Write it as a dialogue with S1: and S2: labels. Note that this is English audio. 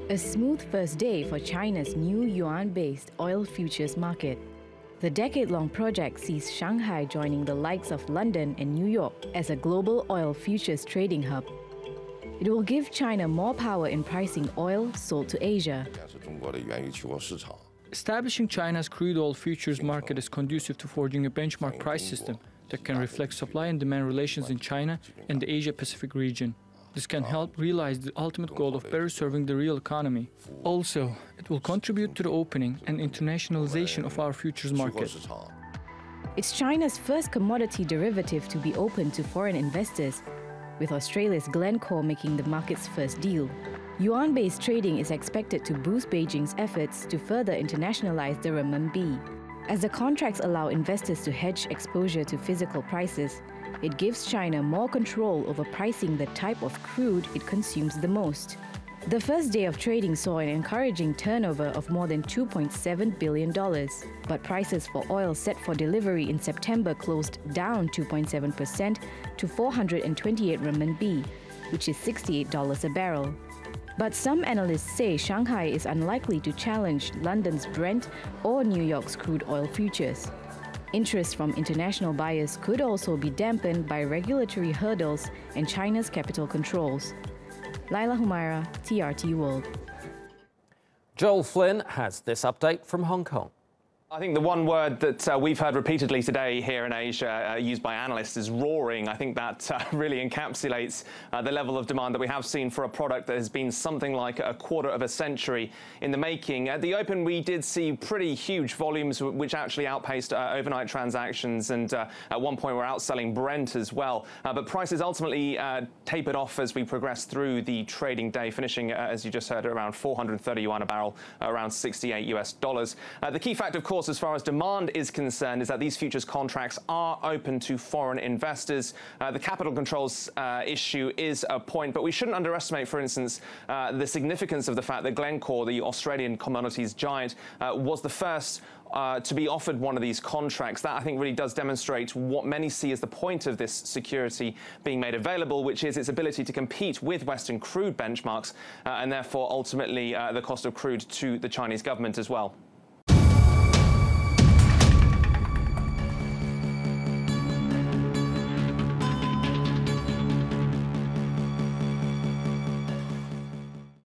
S1: A smooth first day for China's new yuan-based oil futures market. The decade-long project sees Shanghai joining the likes of London and New York as a global oil futures trading hub. It will give China more power in pricing oil sold to Asia.
S2: Establishing China's crude oil futures market is conducive to forging a benchmark price system that can reflect supply and demand relations in China and the Asia-Pacific region. This can help realize the ultimate goal of better serving the real economy. Also, it will contribute to the opening and internationalization of our futures market.
S1: It's China's first commodity derivative to be open to foreign investors, with Australia's Glencore making the market's first deal. Yuan-based trading is expected to boost Beijing's efforts to further internationalize the renminbi. As the contracts allow investors to hedge exposure to physical prices, it gives China more control over pricing the type of crude it consumes the most. The first day of trading saw an encouraging turnover of more than $2.7 billion, but prices for oil set for delivery in September closed down 2.7% to 428 renminbi, which is $68 a barrel. But some analysts say Shanghai is unlikely to challenge London's Brent or New York's crude oil futures. Interest from international buyers could also be dampened by regulatory hurdles and China's capital controls. Laila Humairah, TRT World.
S3: Joel Flynn has this update from Hong Kong.
S4: I think the one word that we've heard repeatedly today here in Asia used by analysts is roaring. I think that really encapsulates the level of demand that we have seen for a product that has been something like a quarter of a century in the making. At the open, we did see pretty huge volumes, which actually outpaced overnight transactions, and at one point we're outselling Brent as well. But prices ultimately tapered off as we progressed through the trading day, finishing, as you just heard, around 430 yuan a barrel, around $68 US. The key fact, of course, as far as demand is concerned, is that these futures contracts are open to foreign investors. The capital controls issue is a point, but we shouldn't underestimate, for instance, the significance of the fact that Glencore, the Australian commodities giant, was the first to be offered one of these contracts. That, I think, really does demonstrate what many see as the point of this security being made available, which is its ability to compete with Western crude benchmarks and therefore ultimately the cost of crude to the Chinese government as well.